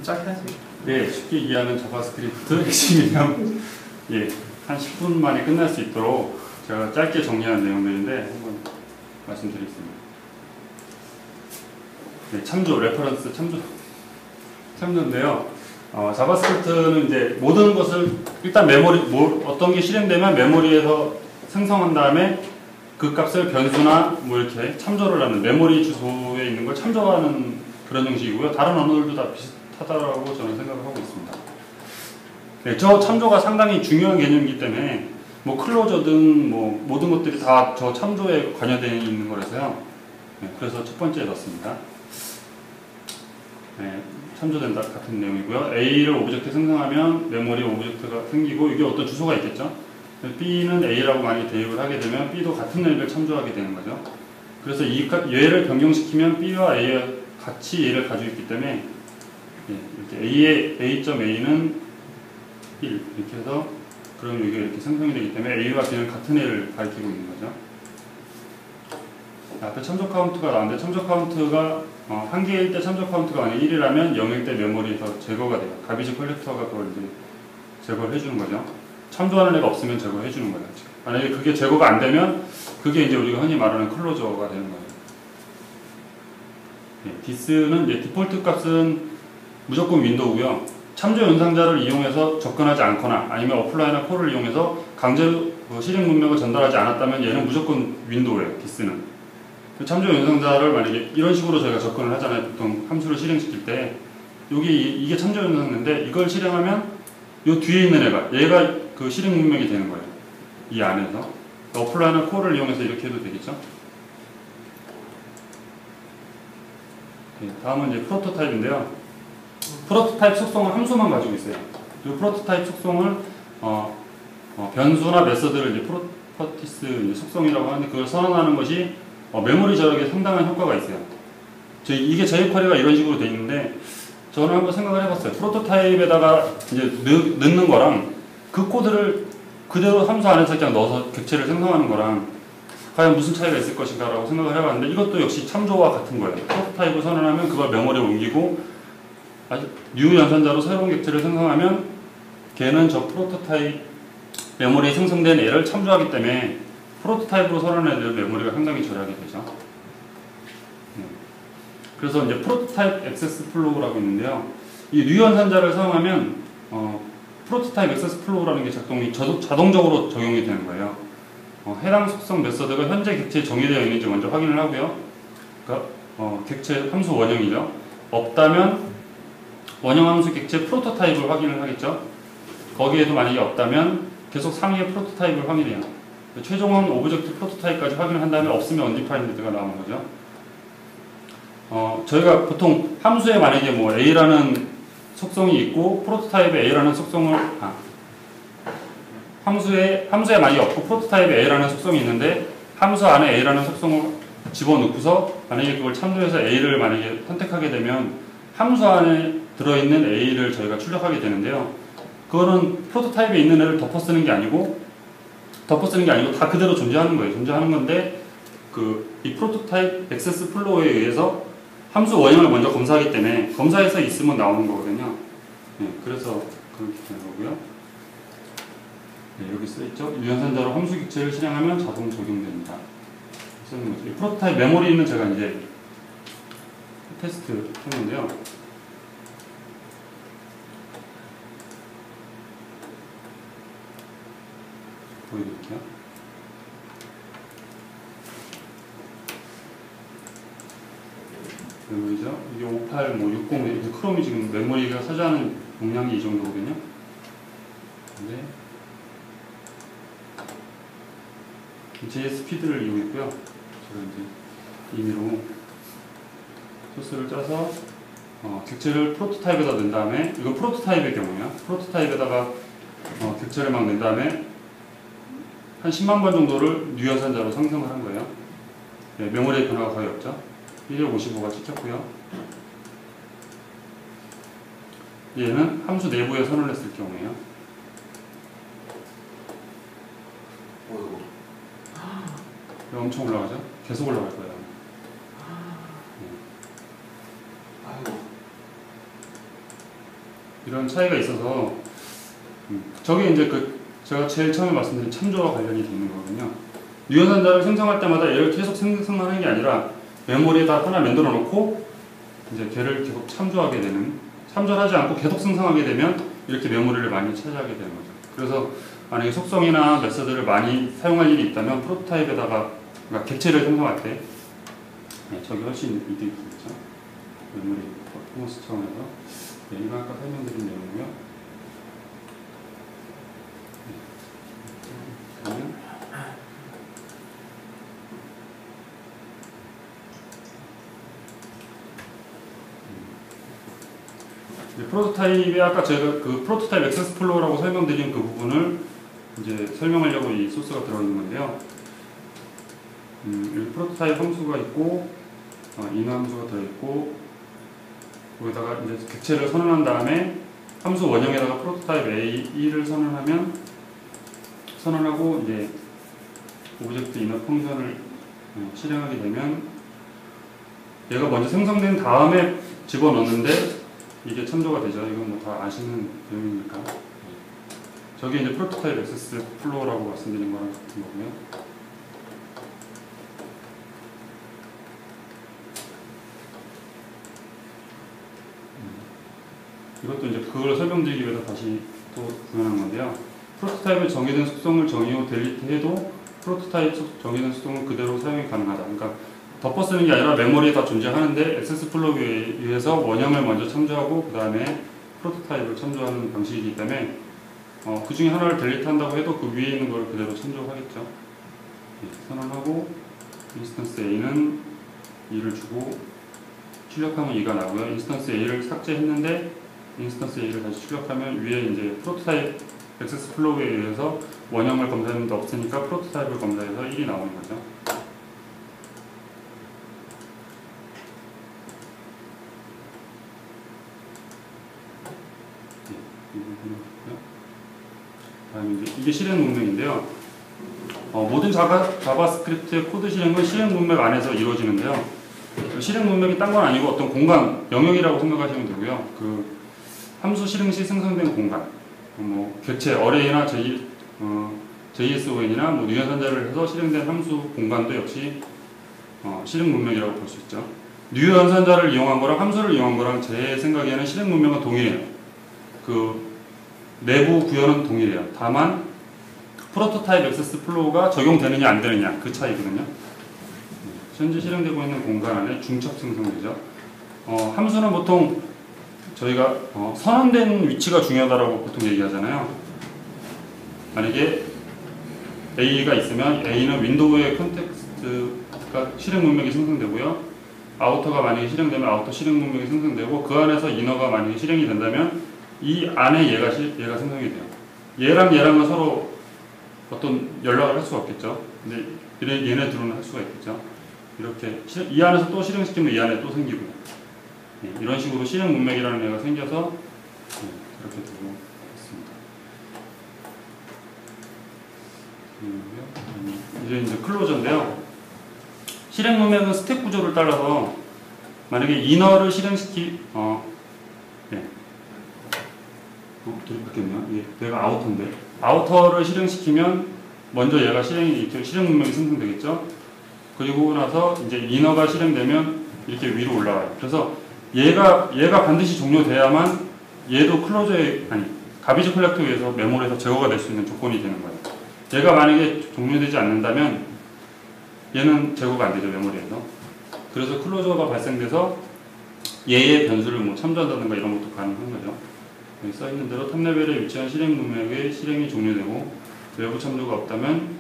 짧게 네, 쉽게 이해하는 자바스크립트 핵심 개념. 예, 한 10분 만에 끝날 수 있도록 제가 짧게 정리한 내용들인데 한번 말씀드리겠습니다. 네, 참조, 레퍼런스 참조인데요. 자바스크립트는 이제 모든 것을 일단 메모리, 어떤 게 실행되면 메모리에서 생성한 다음에 그 값을 변수나 뭐 이렇게 참조를 하는 메모리 주소에 있는 걸 참조하는 그런 형식이고요. 다른 언어들도 다 비슷하다고 저는 생각을 하고 있습니다. 네, 저 참조가 상당히 중요한 개념이기 때문에 뭐 클로저든 뭐 모든 것들이 다 저 참조에 관여되어 있는 거라서요. 네, 그래서 첫 번째에 넣습니다. 네, 참조된다 같은 내용이고요. A를 오브젝트 생성하면 메모리 오브젝트가 생기고 이게 어떤 주소가 있겠죠. B는 A라고 만약에 대입을 하게 되면 B도 같은 앱을 참조하게 되는 거죠. 그래서 이 얘를 변경시키면 B와 A가 같이 얘를 가지고 있기 때문에 이렇게 A.A는 1 이렇게 해서 그럼 이게 이렇게 생성이 되기 때문에 A와 B는 같은 애를 가리키고 있는 거죠. 앞에 참조 카운트가 나왔는데 참조 카운트가 한 개일 때 참조 카운트가 만약 1이라면 0일 때 메모리에서 제거가 돼요. 가비지 컬렉터가 그걸 이제 제거를 해주는 거죠. 참조하는 애가 없으면 제거해 주는 거예요. 만약에 그게 제거가 안 되면 그게 이제 우리가 흔히 말하는 클로저가 되는 거예요. 네, 디스는 이제 디폴트 값은 무조건 윈도우고요. 참조 연상자를 이용해서 접근하지 않거나 아니면 어플라이나 콜을 이용해서 강제로 실행 문맥을 전달하지 않았다면 얘는 무조건 윈도우예요. 디스는. 참조 연상자를 만약에 이런 식으로 저희가 접근을 하잖아요. 보통 함수를 실행시킬 때 이게 참조 연상자인데 이걸 실행하면 요 뒤에 있는 얘가 그 실행 문맥이 되는 거예요. 이 안에서. 어플라이나 콜을 이용해서 이렇게 해도 되겠죠? 네, 다음은 이제 프로토타입인데요. 프로토타입 속성을 함수만 가지고 있어요. 이 프로토타입 속성을 변수나 메서드를 이제 프로퍼티스 속성이라고 하는데 그걸 선언하는 것이 메모리 절약에 상당한 효과가 있어요. 이게 jQuery가 이런 식으로 돼 있는데 저는 한번 생각을 해봤어요. 프로토타입에다가 이제 넣는 거랑 그 코드를 그대로 함수 안에서 그냥 넣어서 객체를 생성하는 거랑 과연 무슨 차이가 있을 것인가 라고 생각을 해봤는데 이것도 역시 참조와 같은 거예요. 프로토타입을 선언하면 그걸 메모리에 옮기고 뉴 연산자로 새로운 객체를 생성하면 걔는 저 프로토타입 메모리에 생성된 애를 참조하기 때문에 프로토타입으로 선언해야 메모리가 상당히 절약이 되죠. 그래서 이제 프로토타입 액세스 플로우라고 있는데요. 이 뉴 연산자를 사용하면 프로토타입 액세스 플로우라는 게 자동적으로 적용이 되는 거예요. 해당 속성 메서드가 현재 객체에 정의되어 있는지 먼저 확인을 하고요. 그러니까 객체 함수 원형이죠. 없다면 원형 함수 객체 프로토타입을 확인을 하겠죠. 거기에도 만약에 없다면 계속 상위의 프로토타입을 확인해요. 최종은 오브젝트 프로토타입까지 확인을 한 다음에 없으면 언디파인드가 나오는 거죠. 저희가 보통 함수에 만약에 뭐 A라는 속성이 있고 프로토타입에 A라는 속성을 함수에 만약에 없고 프로토타입에 A라는 속성이 있는데 함수 안에 A라는 속성을 집어넣고서 만약에 그걸 참조해서 A를 만약에 선택하게 되면 함수 안에 들어있는 A를 저희가 출력하게 되는데요. 그거는 프로토타입에 있는 애를 덮어쓰는 게 아니고 다 그대로 존재하는 거예요. 존재하는 건데 이 프로토타입 액세스 플로우에 의해서 함수 원형을 먼저 검사하기 때문에 검사해서 있으면 나오는 거거든요. 네, 그래서 그렇게 되는 거고요. 네, 여기 써있죠. 유연산자로 함수 객체를 실행하면 자동 적용됩니다. 쓰는 거죠. 이 프로토타입 메모리는 제가 이제 테스트 했는데요. 보여드릴게요. 메모리죠. 이게 58, 60, 크롬이 지금 메모리가 차지하는 용량이 이 정도거든요. 근데 JSPD를 이용했고요. 제가 이제 임의로 소스를 짜서 객체를 프로토타입에다 넣은 다음에 이거 프로토타입의 경우에요. 프로토타입에다가 객체를 막 낸 다음에 한 10만 번 정도를 뉴 연산자로 상승을 한 거예요. 네, 메모리의 변화가 거의 없죠. 155가 찍혔고요. 얘는 함수 내부에 선언했을 경우에요. 엄청 올라가죠? 계속 올라갈 거예요. 네. 이런 차이가 있어서 저게 이제 제가 제일 처음에 말씀드린 참조와 관련이 되는 거거든요. 유연산자를 생성할 때마다 얘를 계속 생성하는 게 아니라 메모리에다 하나 만들어 놓고 이제 걔를 계속 참조하게 되는, 참조하지 않고 계속 생성하게 되면 이렇게 메모리를 많이 차지하게 되는 거죠. 그래서 만약에 속성이나 메서드를 많이 사용할 일이 있다면 프로토타입에다가, 그러니까 객체를 생성할 때 저기 훨씬 이득이 있겠죠. 메모리 퍼포먼스 차원에서. 이거 아까 설명드린 내용이고요. 프로토타입에 아까 제가 프로토타입 액세스 플로우라고 설명드린 그 부분을 이제 설명하려고 이 소스가 들어있는 건데요. 여기 프로토타입 함수가 있고, 인화 함수가 들어있고, 거기다가 이제 객체를 선언한 다음에 함수 원형에다가 프로토타입 A2를 선언하고 이제 오브젝트 인화 펑션을 실행하게 되면 얘가 먼저 생성된 다음에 집어넣는데 이게 참조가 되죠. 이건 뭐 다 아시는 내용이니까. 저게 이제 프로토타입 액세스 플로우라고 말씀드린 거랑 같은 거고요. 이것도 이제 그걸 설명드리기 위해서 다시 또 구현한 건데요. 프로토타입에 정의된 속성을 정의 후 델리트해도 프로토타입 정의된 속성은 그대로 사용이 가능하다. 그러니까 덮어 쓰는 게 아니라 메모리에 다 존재하는데 액세스 플로우에 의해서 원형을 먼저 참조하고 그 다음에 프로토타입을 참조하는 방식이기 때문에 그 중에 하나를 델리트 한다고 해도 그 위에 있는 걸 그대로 참조하겠죠. 선언하고 인스턴스 A는 2를 주고 출력하면 2가 나고요. 인스턴스 A를 삭제했는데 인스턴스 A를 다시 출력하면 위에 이제 프로토타입 액세스 플로우에 의해서 원형을 검사했는데 없으니까 프로토타입을 검사해서 1이 나오는 거죠. 이게 실행 문맥인데요. 모든 자바스크립트의 코드 실행은 실행 문맥 안에서 이루어지는데요. 실행 문맥이 딴 건 아니고 어떤 공간, 영역이라고 생각하시면 되고요. 그 함수 실행 시 생성된 공간, 뭐 객체, 어레이나 JSON이나 뭐 유연산자를 해서 실행된 함수 공간도 역시 실행 문맥이라고 볼 수 있죠. 유연산자를 이용한 거랑 함수를 이용한 거랑 제 생각에는 실행 문맥은 동일해요. 그 내부 구현은 동일해요. 다만 프로토타입 액세스 플로우가 적용되느냐 안 되느냐 그 차이거든요. 현재 실행되고 있는 공간 안에 중첩 생성되죠. 함수는 보통 저희가 선언된 위치가 중요하다고 보통 얘기하잖아요. 만약에 A가 있으면 A는 윈도우의 컨텍스트가 실행 문맥이 생성되고요. 아우터가 만약에 실행되면 아우터 실행 문맥이 생성되고 그 안에서 이너가 만약에 실행이 된다면 이 안에 얘가 생성이 돼요. 얘랑은 서로 어떤 연락을 할 수가 없겠죠. 근데 얘네 둘은 할 수가 있겠죠. 이렇게 이 안에서 또 실행시키면 이 안에 또 생기고 이런 식으로 실행 문맥이라는 애가 생겨서 이렇게 되고 있습니다. 이제 클로저인데요. 실행 문맥은 스택 구조를 따라서 만약에 이너를 바뀌었네요. 얘가 아우터인데 아우터를 실행시키면 먼저 얘가 실행 문맥이 생성되겠죠. 그리고 나서 이제 이너가 실행되면 이렇게 위로 올라가요. 그래서 얘가 반드시 종료돼야만 얘도 가비지 컬렉터에 의해서 메모리에서 제거가 될 수 있는 조건이 되는 거예요. 얘가 만약에 종료되지 않는다면 얘는 제거가 안 되죠, 메모리에서. 그래서 클로저가 발생돼서 얘의 변수를 뭐 참조한다든가 이런 것도 가능한 거죠. 여기 써있는 대로 탑 레벨에 위치한 실행 문맥의 실행이 종료되고 외부 참조가 없다면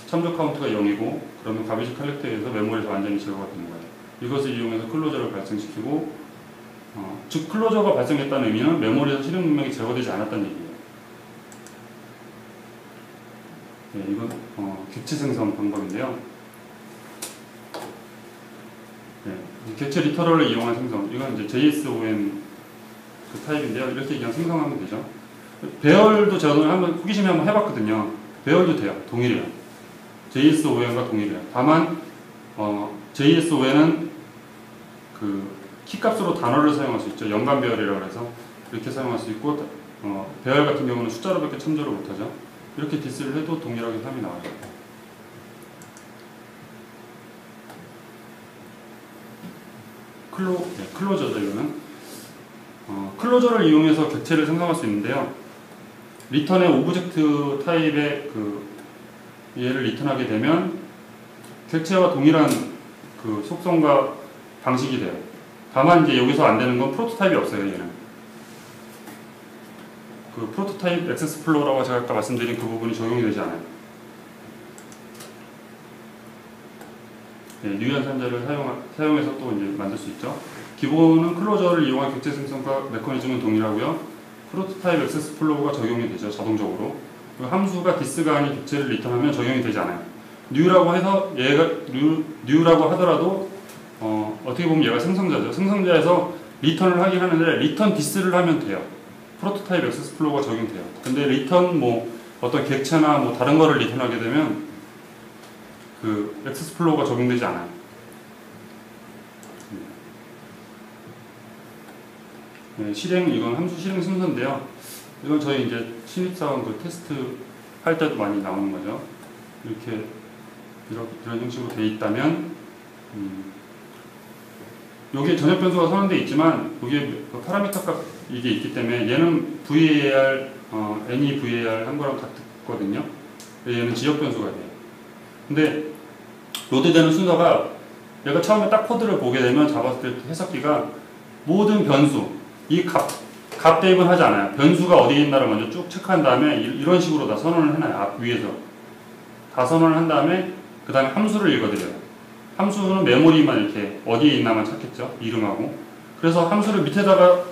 참조 카운트가 0이고 그러면 가비지 컬렉터에 의해서 메모리에서 완전히 제거가 되는 거예요. 이것을 이용해서 클로저를 발생시키고 즉 클로저가 발생했다는 의미는 메모리에서 실행 문맥이 제거되지 않았다는 얘기예요. 이건 객체 생성 방법인데요. 객체 리터럴을 이용한 생성, 이건 이제 JSON 그 타입인데요. 이렇게 그냥 생성하면 되죠. 배열도 제가 오늘 한번 호기심에 한번 해봤거든요. 배열도 돼요. 동일해요. JSON과 동일해요. 다만 JSON은 그 키값으로 단어를 사용할 수 있죠. 연간 배열이라고 해서 이렇게 사용할 수 있고 배열 같은 경우는 숫자로밖에 참조를 못하죠. 이렇게 디스를 해도 동일하게 3이 나와요. 클로저죠. 이거는 클로저를 이용해서 객체를 생성할 수 있는데요. 리턴의 오브젝트 타입의 얘를 리턴하게 되면 객체와 동일한 그 속성과 방식이 돼요. 다만 이제 여기서 안 되는 건 프로토타입이 없어요. 얘는 그 프로토타입 액세스 플로우라고 제가 아까 말씀드린 그 부분이 적용이 되지 않아요. 네, 유연 산자를 사용해서 또 이제 만들 수 있죠. 기본은 클로저를 이용한 객체 생성과 메커니즘은 동일하고요. 프로토타입 액세스 플로우가 적용이 되죠. 자동적으로. 함수가 디스가 아닌 객체를 리턴하면 적용이 되지 않아요. 뉴라고 해서 얘가 뉴라고 하더라도 어떻게 보면 얘가 생성자죠. 생성자에서 리턴을 하긴 하는데 리턴 디스를 하면 돼요. 프로토타입 액세스 플로우가 적용돼요. 근데 리턴 어떤 객체나 다른 거를 리턴하게 되면 그 액세스 플로우가 적용되지 않아요. 네, 이건 함수 실행 순서인데요. 이건 저희 이제 신입사원 그 테스트 할 때도 많이 나오는 거죠. 이렇게 이런 형식으로 되어 있다면, 여기에 전역 변수가 선언되어 있지만, 여기에 그 파라미터 값 이게 있기 때문에 얘는 VAR, any VAR 한 거랑 같거든요. 얘는 지역 변수가 돼요. 근데 로드되는 순서가 얘가 처음에 딱 코드를 보게 되면 자바스크립트 해석기가 모든 변수, 이 값 대입은 하지 않아요. 변수가 어디에 있나를 먼저 쭉 체크한 다음에 이런 식으로 다 선언을 해놔요. 앞 위에서 다 선언을 한 다음에 그 다음에 함수를 읽어드려요. 함수는 메모리만 이렇게 어디에 있나만 찾겠죠. 이름하고. 그래서 함수를 밑에다가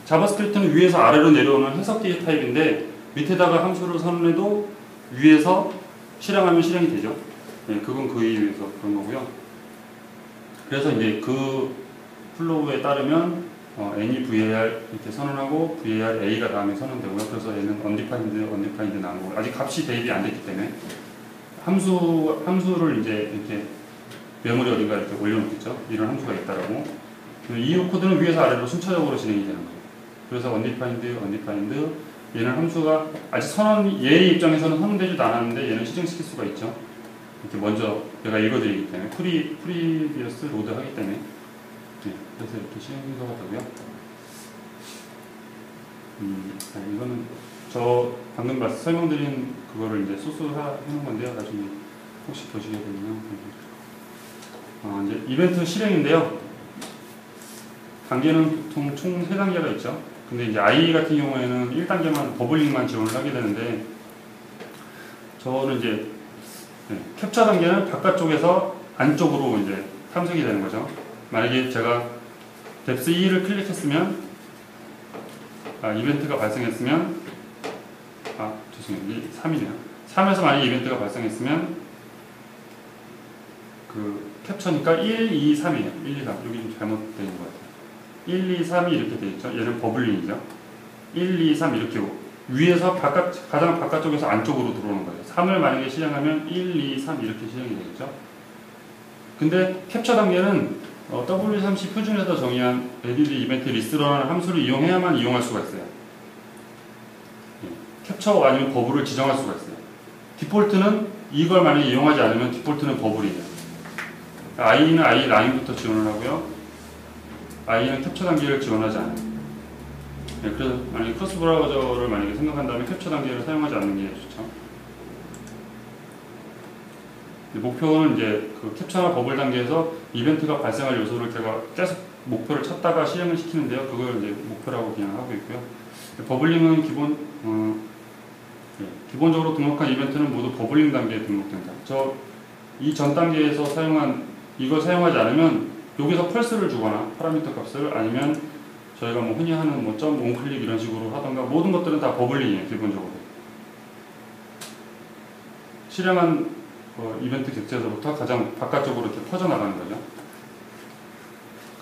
자바스크립트는 위에서 아래로 내려오는 해석기 타입인데 밑에다가 함수를 선언해도 위에서 실행하면 실행이 되죠. 네, 그건 그 이유에서 그런 거고요. 그래서 이제 그 플로우에 따르면 any VAR 이렇게 선언하고 VAR A가 다음에 선언되고요. 그래서 얘는 undefined 나온 거고 아직 값이 대입이 안 됐기 때문에 함수를 이제 이렇게 메모리 어딘가 이렇게 올려놓겠죠. 이런 함수가 있다라고. 이후 코드는 위에서 아래로 순차적으로 진행이 되는 거예요. 그래서 undefined 얘는 함수가 아직 얘의 입장에서는 선언되지도 않았는데 얘는 실행시킬 수가 있죠. 이렇게 먼저 내가 읽어드리기 때문에 프리비어스 로드 하기 때문에 네, 그래서 이렇게 실행해서 하고요. 이거는 저 방금 설명드린 그거를 이제 소스해놓은 건데요. 나중에 혹시 보시게 되면 이제 이벤트 실행인데요. 단계는 보통 총 3단계가 있죠. 근데 이제 I 같은 경우에는 1단계만 버블링만 지원을 하게 되는데 저는 이제 캡처 단계는 바깥쪽에서 안쪽으로 이제 탐색이 되는 거죠. 만약에 제가 depth 2를 클릭했으면 이벤트가 발생했으면 죄송해요. 3이네요. 3에서 만약에 이벤트가 발생했으면 그 캡처니까 1, 2, 3이에요. 1, 2, 3. 여기 좀 잘못되어 있는 것 같아요. 1, 2, 3이 이렇게 되어 있죠. 얘는 버블링이죠. 1, 2, 3 이렇게 위에서 가장 바깥쪽에서 안쪽으로 들어오는 거예요. 3을 만약에 실행하면 1, 2, 3 이렇게 실행이 되겠죠. 근데 캡처 단계는 W3C 표준에서 정의한 LED 이벤트 리스트라는 함수를 이용해야만 이용할 수가 있어요. 캡처 아니면 버블을 지정할 수가 있어요. 디폴트는 이걸 만약에 이용하지 않으면 디폴트는 버블이에요. I는 I 라인부터 지원을 하고요. I는 캡처 단계를 지원하지 않아요. 그래서 만약에 크로스 브라우저를 만약에 생각한다면 캡처 단계를 사용하지 않는 게 좋죠. 목표는 이제 그 캡처나 버블 단계에서 이벤트가 발생할 요소를 제가 계속 목표를 찾다가 실행을 시키는데요. 그걸 이제 목표라고 그냥 하고 있고요. 버블링은 기본적으로 등록한 이벤트는 모두 버블링 단계에 등록된다. 이 전 단계에서 이걸 사용하지 않으면 여기서 펄스를 주거나 파라미터 값을 아니면 저희가 흔히 하는 점 온클릭 이런 식으로 하던가 모든 것들은 다 버블링이에요. 기본적으로 실행한 이벤트 객체에서부터 가장 바깥쪽으로 이렇게 퍼져나가는 거죠.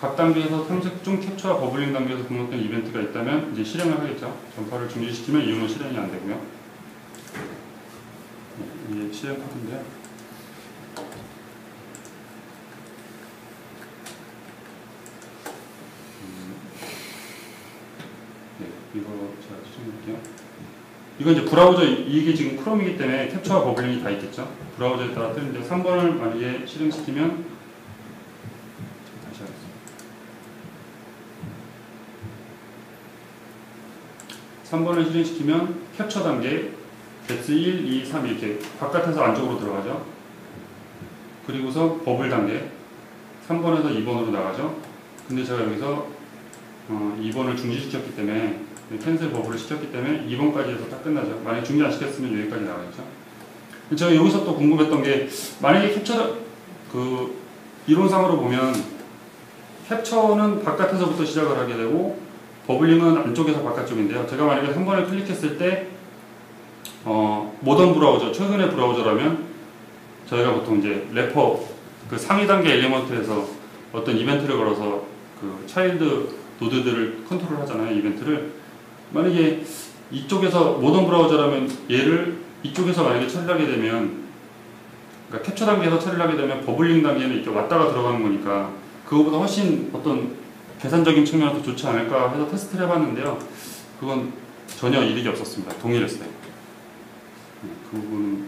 각 단계에서 탐색 중 캡처와 버블링 단계에서 등록된 이벤트가 있다면 이제 실행을 하겠죠. 전파를 중지시키면 이후는 실행이 안 되고요. 이게 실행 코드인데요. 이거 제가 추천드릴게요. 이건 이제 브라우저, 이게 지금 크롬이기 때문에 캡처와 버블링이 다 있겠죠. 브라우저에 따라 뜨는데 3번을 만약에 실행시키면 다시 하겠습니다. 3번을 실행시키면 캡처 단계 뎁스 1, 2, 3 이렇게 바깥에서 안쪽으로 들어가죠. 그리고서 버블 단계 3번에서 2번으로 나가죠. 근데 제가 여기서 2번을 중지시켰기 때문에 캔슬 버블을 시켰기 때문에 2번까지 해서 딱 끝나죠. 만약에 중지 안 시켰으면 여기까지 나가겠죠. 제가 여기서 또 궁금했던 게 만약에 캡처 그 이론상으로 보면 캡처는 바깥에서부터 시작을 하게 되고 버블링은 안쪽에서 바깥쪽인데요. 제가 만약에 한 번을 클릭했을 때 모던 브라우저, 최근의 브라우저라면 저희가 보통 이제 래퍼 그 상위 단계 엘리먼트에서 어떤 이벤트를 걸어서 그 차일드 노드들을 컨트롤 하잖아요. 이벤트를 만약에 이쪽에서 모던 브라우저라면 얘를 이쪽에서 만약에 처리를 하게 되면 그러니까 캡처 단계에서 처리를 하게 되면 버블링 단계는 이렇게 왔다가 들어가는 거니까 그거보다 훨씬 어떤 계산적인 측면에서 좋지 않을까 해서 테스트를 해봤는데요. 그건 전혀 이득이 없었습니다. 동일했어요. 그 부분은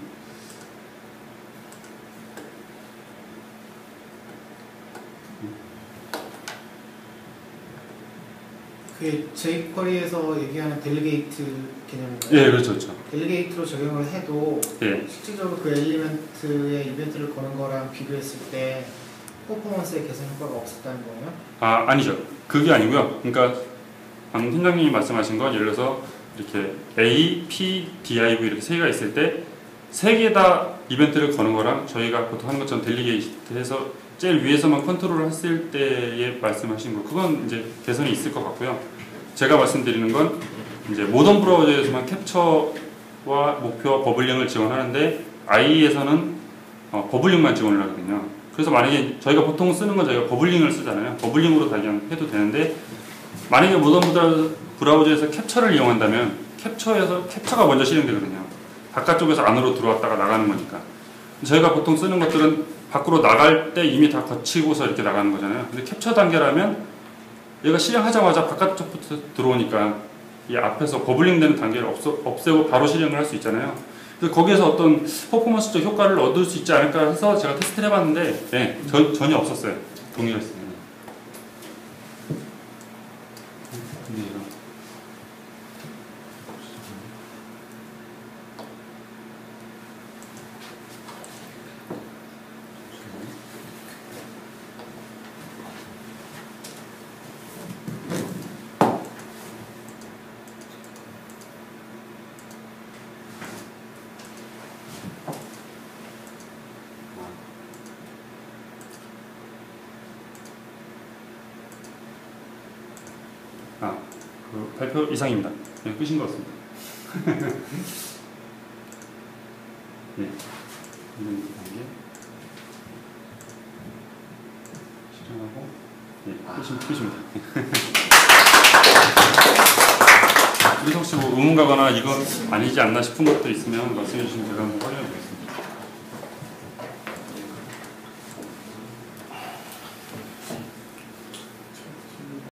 그게 jQuery에서 얘기하는 델리게이트 개념인가요? 예, 그렇죠, 그렇죠. 델리게이트로 적용을 해도 예. 실질적으로 그 엘리멘트에 이벤트를 거는 거랑 비교했을 때 퍼포먼스의 개선 효과가 없었다는 거예요? 아니죠. 그게 아니고요. 그러니까 방금 팀장님이 말씀하신 건 예를 들어서 이렇게 A, P, div 이렇게 세 개가 있을 때 세 개 다 이벤트를 거는 거랑 저희가 보통 하는 것처럼 델리게이트해서 제일 위에서만 컨트롤을 했을 때에 말씀하신 거 그건 이제 개선이 있을 것 같고요. 제가 말씀드리는 건 이제 모던 브라우저에서만 캡처와 목표 버블링을 지원하는데 IE에서는 버블링만 지원을 하거든요. 그래서 만약에 저희가 보통 쓰는 건 저희가 버블링을 쓰잖아요. 버블링으로 다 그냥 해도 되는데 만약에 모던 브라우저에서 캡처를 이용한다면 캡처가 먼저 실행되거든요. 바깥쪽에서 안으로 들어왔다가 나가는 거니까. 저희가 보통 쓰는 것들은 밖으로 나갈 때 이미 다 거치고서 이렇게 나가는 거잖아요. 근데 캡처 단계라면 얘가 실행하자마자 바깥쪽부터 들어오니까 이 앞에서 버블링 되는 단계를 없애고 바로 실행을 할 수 있잖아요. 그래서 거기에서 어떤 퍼포먼스적 효과를 얻을 수 있지 않을까 해서 제가 테스트를 해봤는데 네, 전혀 없었어요. 동일했어요. 그 발표 이상입니다. 네, 끝인 것 같습니다. 네, 이런 단계 실행하고 네, 끝입니다. 그래서 혹시 뭐 의문 가거나 이건 아니지 않나 싶은 것도 있으면 말씀해 주시면 제가 한번 확인해 보겠습니다.